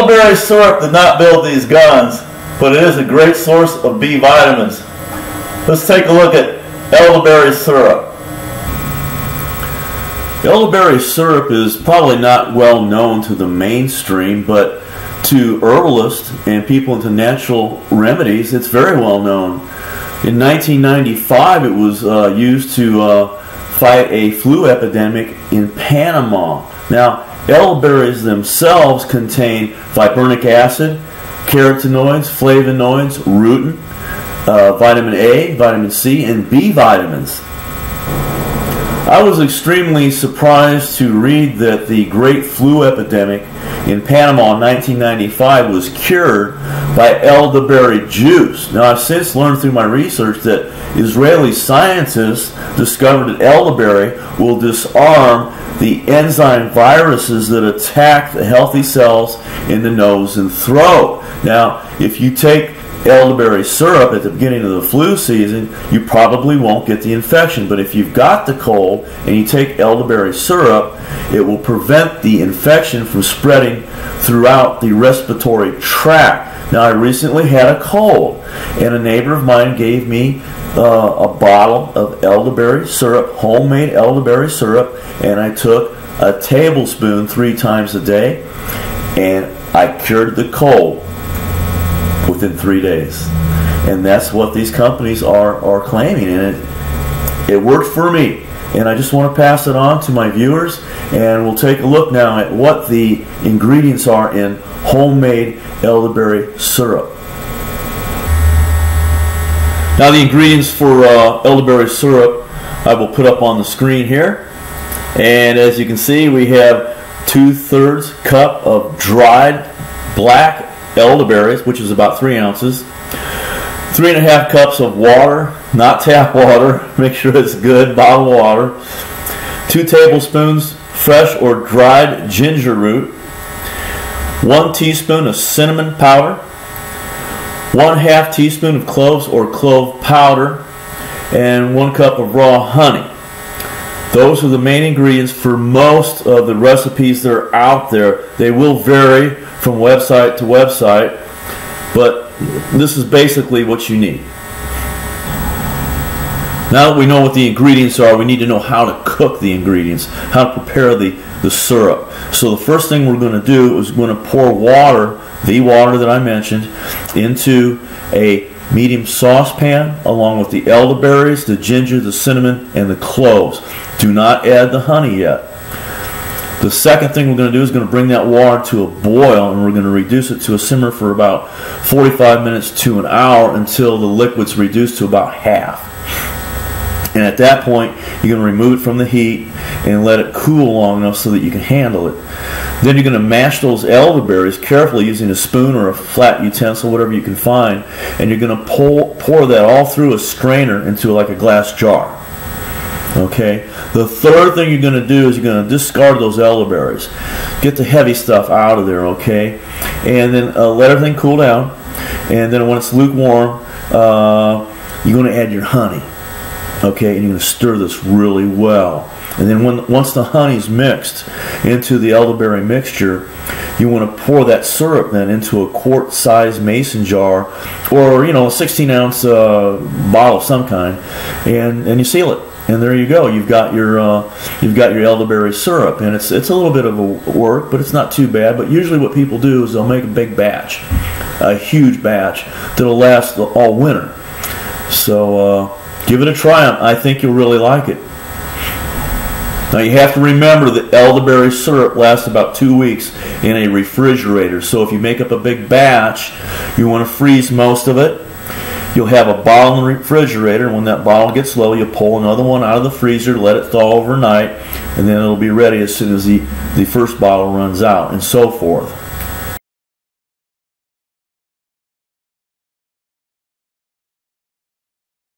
Elderberry syrup did not build these guns, but it is a great source of B vitamins. Let's take a look at elderberry syrup. Elderberry syrup is probably not well known to the mainstream, but to herbalists and people into natural remedies, it's very well known. In 1995, it was used to fight a flu epidemic in Panama. Now, elderberries themselves contain fibronic acid, carotenoids, flavonoids, rutin, vitamin A, vitamin C, and B vitamins. I was extremely surprised to read that the great flu epidemic in Panama in 1995 was cured by elderberry juice. Now, I've since learned through my research that Israeli scientists discovered that elderberry will disarm the enzyme viruses that attack the healthy cells in the nose and throat. Now, if you take elderberry syrup at the beginning of the flu season, you probably won't get the infection. But if you've got the cold and you take elderberry syrup, it will prevent the infection from spreading throughout the respiratory tract. Now, I recently had a cold, and a neighbor of mine gave me a bottle of elderberry syrup, homemade elderberry syrup, and I took a tablespoon 3 times a day, and I cured the cold within 3 days. And that's what these companies are claiming, and it worked for me. And I just want to pass it on to my viewers, and we'll take a look now at what the ingredients are in homemade elderberry syrup. Now, the ingredients for elderberry syrup I will put up on the screen here. And as you can see, we have 2/3 cup of dried black elderberries, which is about 3 ounces. 3.5 cups of water, not tap water. Make sure it's good, bottled water. 2 tablespoons fresh or dried ginger root. 1 teaspoon of cinnamon powder. 1/2 teaspoon of cloves or clove powder. And 1 cup of raw honey. Those are the main ingredients for most of the recipes that are out there. They will vary from website to website, but this is basically what you need. Now that we know what the ingredients are, we need to know how to cook the ingredients, how to prepare the syrup. So the first thing we're going to do is we're going to pour water, the water that I mentioned, into a medium saucepan along with the elderberries, the ginger, the cinnamon, and the cloves. Do not add the honey yet. The second thing we're going to do is going to bring that water to a boil, and we're going to reduce it to a simmer for about 45 minutes to an hour until the liquid's reduced to about half. And at that point, you're going to remove it from the heat and let it cool long enough so that you can handle it. Then you're going to mash those elderberries carefully using a spoon or a flat utensil, whatever you can find, and you're going to pour that all through a strainer into like a glass jar. Okay. The third thing you're going to do is you're going to discard those elderberries. Get the heavy stuff out of there, okay? And then let everything cool down. And then when it's lukewarm, you're going to add your honey. Okay, and you're going to stir this really well. And then once the honey's mixed into the elderberry mixture, you want to pour that syrup then into a quart-sized mason jar, or a 16-ounce bottle of some kind, and you seal it. And there you go. You've got your elderberry syrup, and it's a little bit of a work, but it's not too bad. But usually, what people do is they'll make a big batch, a huge batch that'll last all winter. So give it a try. I think you'll really like it. Now you have to remember that elderberry syrup lasts about 2 weeks in a refrigerator. So if you make up a big batch, you want to freeze most of it. You'll have a bottle in the refrigerator, and when that bottle gets low, you'll pull another one out of the freezer, let it thaw overnight, and then it'll be ready as soon as the first bottle runs out, and so forth.